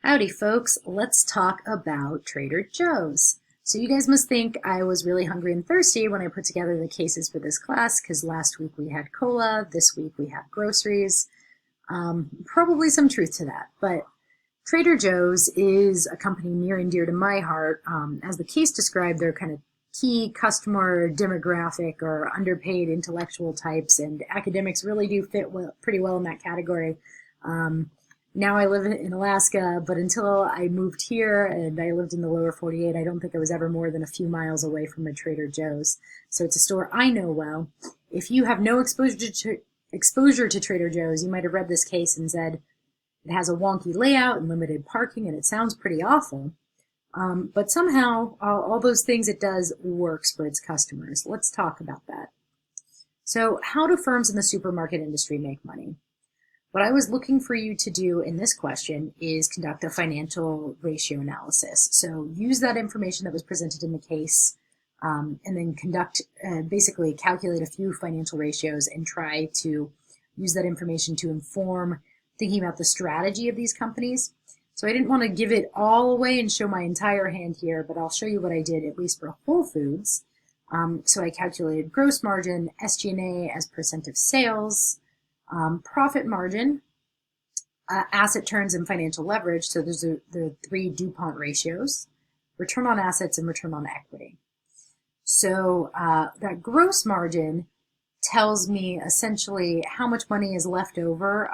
Howdy folks, let's talk about Trader Joe's. So you guys must think I was really hungry and thirsty when I put together the cases for this class because last week we had cola, this week we have groceries. Probably some truth to that, but Trader Joe's is a company near and dear to my heart. As the case described, they're kind of key customer demographic or underpaid intellectual types, and academics really do fit pretty well in that category. Now I live in Alaska, but until I moved here and I lived in the lower 48, I don't think I was ever more than a few miles away from a Trader Joe's. So it's a store I know well. If you have no exposure to Trader Joe's, you might have read this case and said, it has a wonky layout and limited parking, and it sounds pretty awful. But somehow, all those things it does works for its customers. Let's talk about that. So how do firms in the supermarket industry make money? What I was looking for you to do in this question is conduct a financial ratio analysis. So use that information that was presented in the case and then basically calculate a few financial ratios and try to use that information to inform thinking about the strategy of these companies. So I didn't want to give it all away and show my entire hand here, but I'll show you what I did, at least for Whole Foods. So I calculated gross margin, SG&A as percent of sales, profit margin, asset turns, and financial leverage. So there's the three DuPont ratios, return on assets, and return on equity. So that gross margin tells me essentially how much money is left over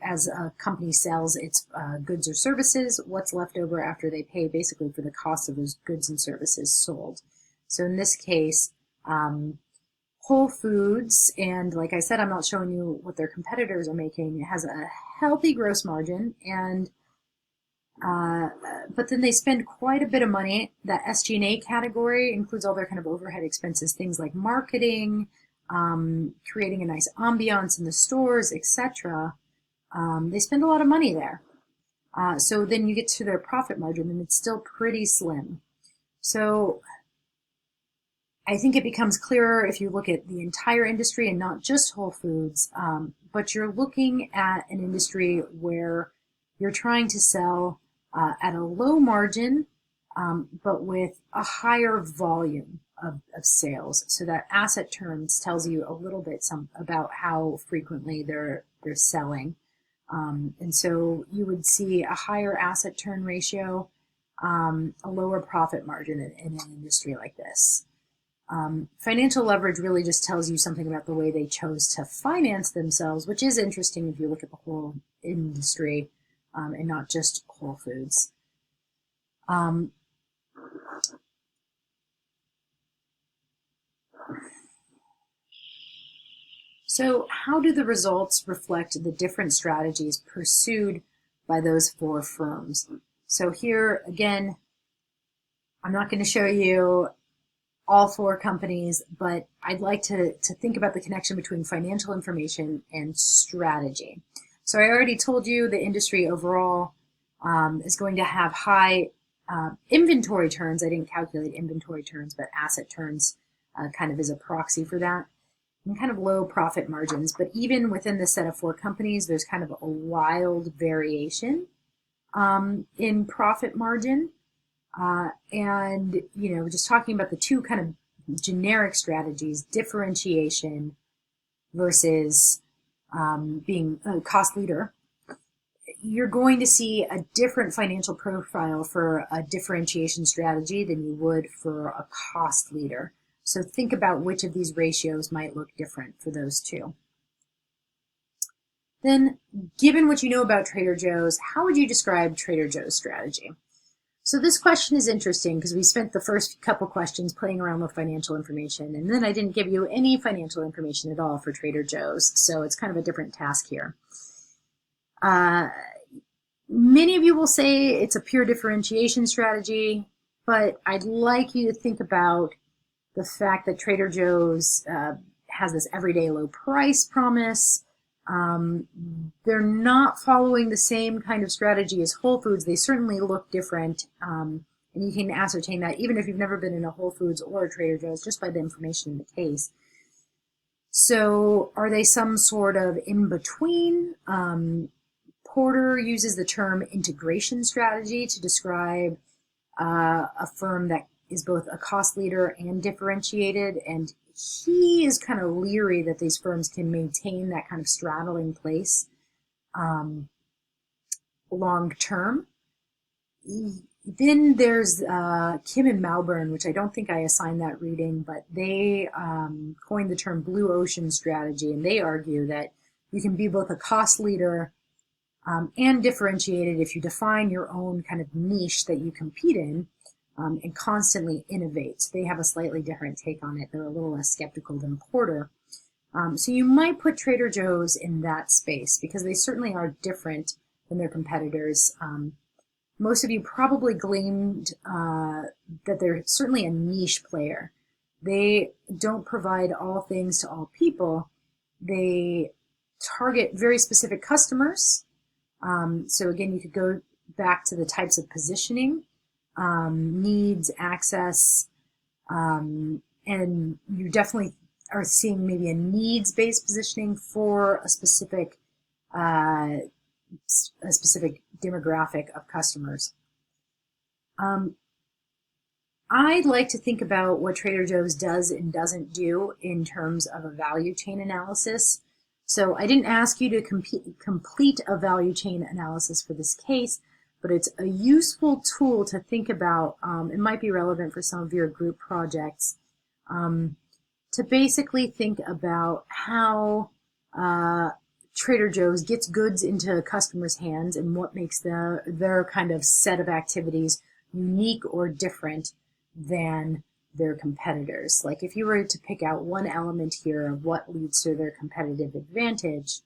as a company sells its goods or services, what's left over after they pay basically for the cost of those goods and services sold. So in this case, Whole Foods, and like I said, I'm not showing you what their competitors are making. It has a healthy gross margin, and but then they spend quite a bit of money. That SG&A category includes all their kind of overhead expenses, things like marketing, creating a nice ambiance in the stores, etc. They spend a lot of money there. So then you get to their profit margin, and it's still pretty slim. So I think it becomes clearer if you look at the entire industry and not just Whole Foods, but you're looking at an industry where you're trying to sell at a low margin, but with a higher volume of sales. So that asset turns tells you a little bit about how frequently they're selling. And so you would see a higher asset turn ratio, a lower profit margin in an industry like this. Financial leverage really just tells you something about the way they chose to finance themselves, which is interesting if you look at the whole industry and not just Whole Foods. So how do the results reflect the different strategies pursued by those four firms? So here, again, I'm not going to show you all four companies, but I'd like to think about the connection between financial information and strategy. So I already told you the industry overall is going to have high inventory turns. I didn't calculate inventory turns, but asset turns kind of is a proxy for that. And kind of low profit margins. But even within the set of four companies, there's kind of a wild variation in profit margin. And, just talking about the two kind of generic strategies, differentiation versus being a cost leader, you're going to see a different financial profile for a differentiation strategy than you would for a cost leader. So think about which of these ratios might look different for those two. Then, given what you know about Trader Joe's, how would you describe Trader Joe's strategy? So this question is interesting because we spent the first couple questions playing around with financial information, and then I didn't give you any financial information at all for Trader Joe's, so it's kind of a different task here. Many of you will say it's a pure differentiation strategy, but I'd like you to think about the fact that Trader Joe's has this everyday low price promise. They're not following the same kind of strategy as Whole Foods. They certainly look different, and you can ascertain that even if you've never been in a Whole Foods or a Trader Joe's just by the information in the case. So are they some sort of in-between? Porter uses the term integration strategy to describe a firm that is both a cost leader and differentiated, and he is kind of leery that these firms can maintain that kind of straddling place long term. Then there's Kim and Malburn, which I don't think I assigned that reading, but they coined the term blue ocean strategy, and they argue that you can be both a cost leader and differentiated if you define your own kind of niche that you compete in and constantly innovate. So they have a slightly different take on it. They're a little less skeptical than Porter. So you might put Trader Joe's in that space because they certainly are different than their competitors. Most of you probably gleaned that they're certainly a niche player. They don't provide all things to all people. They target very specific customers. So again, you could go back to the types of positioning, needs, access, and you definitely are seeing maybe a needs-based positioning for a specific demographic of customers. I'd like to think about what Trader Joe's does and doesn't do in terms of a value chain analysis. So I didn't ask you to complete a value chain analysis for this case, but it's a useful tool to think about. It might be relevant for some of your group projects to basically think about how Trader Joe's gets goods into customers' hands and what makes their kind of set of activities unique or different than their competitors. Like if you were to pick out one element here of what leads to their competitive advantage,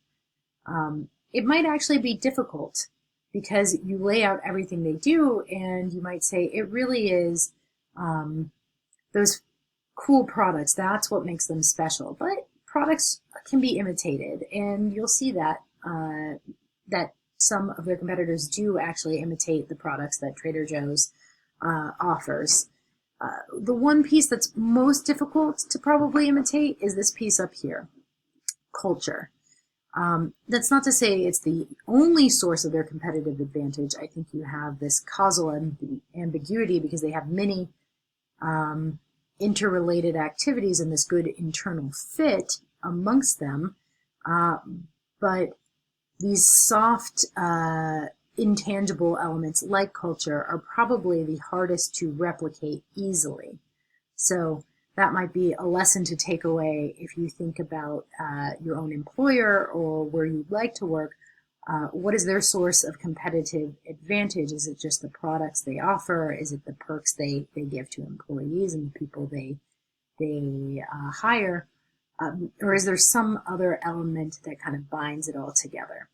it might actually be difficult because you lay out everything they do and you might say it really is those cool products. That's what makes them special. But products can be imitated, and you'll see that that some of their competitors do actually imitate the products that Trader Joe's offers. The one piece that's most difficult to probably imitate is this piece up here, culture. That's not to say it's the only source of their competitive advantage. I think you have this causal ambiguity because they have many interrelated activities and this good internal fit amongst them. But these soft, intangible elements like culture are probably the hardest to replicate easily. So that might be a lesson to take away if you think about your own employer or where you'd like to work. What is their source of competitive advantage? Is it just the products they offer? Is it the perks they give to employees and the people they hire? Or is there some other element that kind of binds it all together?